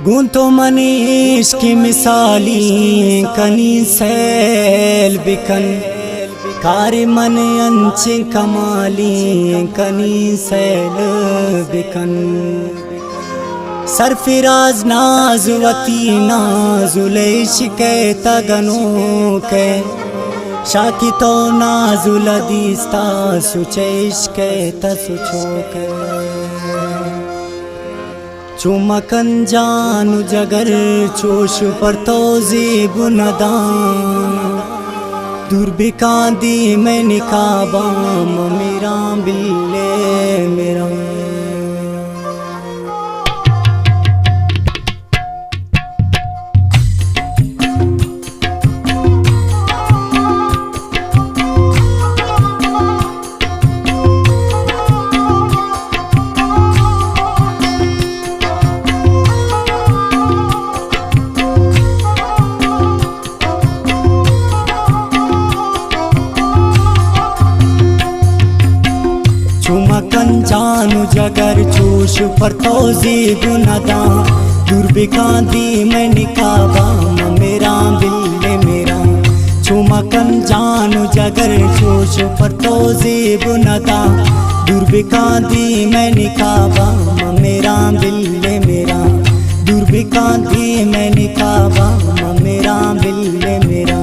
गूंतो मनीष की मिसाली कनी सैल बिकन कारी मन अंच कमाली कनी सैल बिकन सरफिराज नाजुवती नाजुले शिकैत गनो के शाकी तो नाजुल दिस्ता सुचैश कैत सुचोक चुमकन जानू जगर चोश पर तो जेबु नदान दुर्बिका दी मैं निकाबा मेरा बिल्ले मेरा चुमकन जानू जगर चूश पर तो जेबु नदा दुर्बिका दी मैं निकाबा मेरा बिल्ले मेरा चुमकन जानू जगर चूश पर तो जेबु नदा दुर्बिका दी मैं निकाबा मेरा बिल्ले मेरा दुर्बिका दी मैं निकाबा मेरा बिल्ले मेरा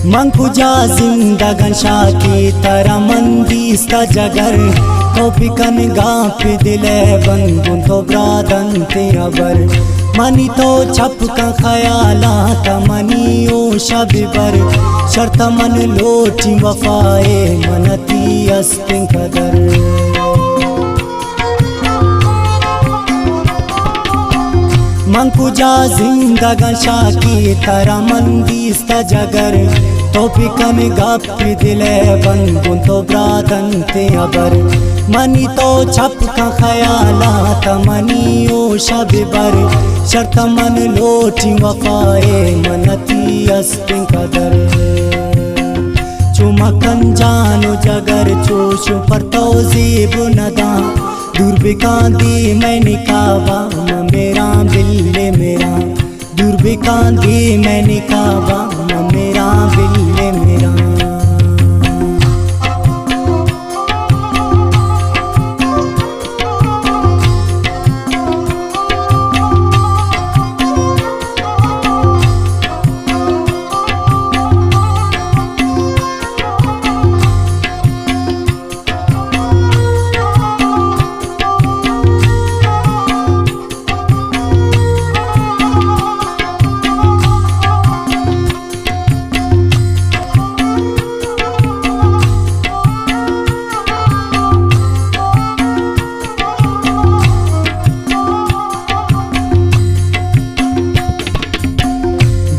मंकुजा जिंदगन शाकी तरह मंदीस्ता जगर तो पिकन गाप दिले बंदुन तो ब्रादन ते अबर मनी तो छप का ख्याला तमनी ओ शबिबर शर्त मन लोटी वफाए मनती अस्तिं कदर मंकुजा जिंदगन शाकी तरह मंदीस्ता जगर तो पिकन गप दिले बंदुन तो ब्रादन ते अबर मनी तो छप का ख्याला तमनी ओ शबिबर शर्त मन लोटी वफाए मनती अस्तिं कदर चुमकन जानू जगर चोश पर तो जेबु नदा दुर्बिका दी मैं निकाबा मेरा बिल्ले मेरा दुर्बिका दी मैं निकाबा मेरा बिल्ले मेरा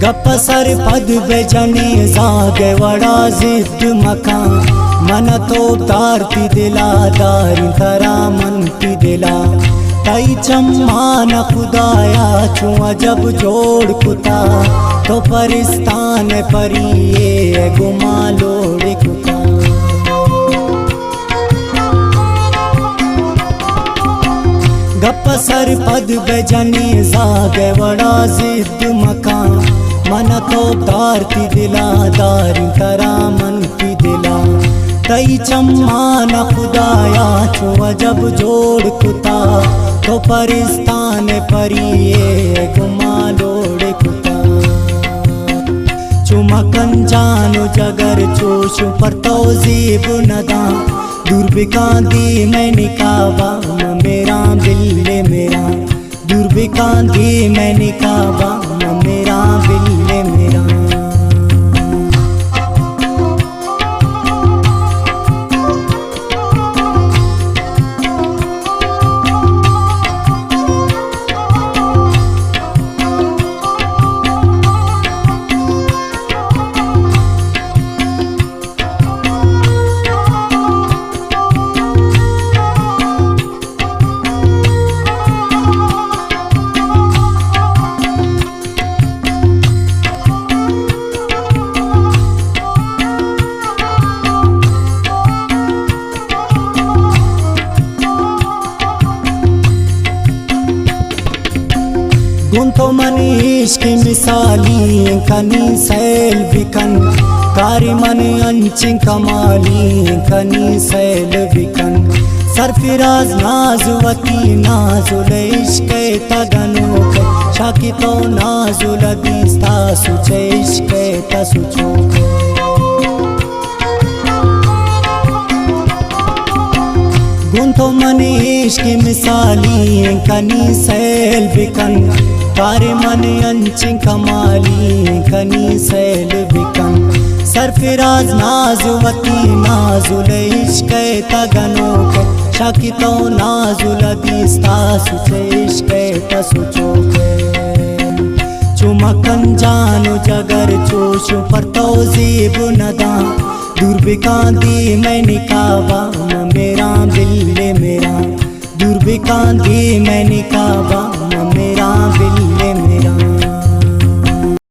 गप सर पद बेजने जागे वड़ा जिद मकान मन तो तारती दिला दार तरा मन की दिला तई चम्मान खुदाया छुआ जब जोड़ कुता तो परिस्तान परिये गुमा लोड़ कुता गप सर पद बेजने जागे वड़ा जिद मकान मन तो तारती दिला दार तरा मन की दिला तई चम्मान खुदाया छुआ जब जोड़ कुता तो परिस्तान परिये गुमा लोड़ कुता चुमकन जानू जगर चोश पर तो जेबु नदा दुर्बिका दी मैं निकाबा मेरा बिल्ले मेरा दुर्बिका दी मैं निकाबा मेरा बिल्ले गुंतो मन इश्क मिसाली कनी सैल बिकन कारी मन अंचिं कमाली कनी सैल बिकन सरफिराज नाजुवती नाजुल इश्क तगनो शाकी तो नाजुल दिस्ता सुचे इश्क तसुचो गुंतो मन इश्क मिसाली कनी सैल बिकन कारी मन अंचिं कमाली कनी सैल बिकन सरफिराज नाजुवती नाजुल इश्क तगनो शाकी तो नाजुल दिस्ता सुचे इश्क तसुचो चुमकन जानो जगर चोशो पर तौजीब नदा दूरबिकांदी मैं निकाबा मेरा दिल मेरा दूरबिकांदी मैं निकाबा मेरा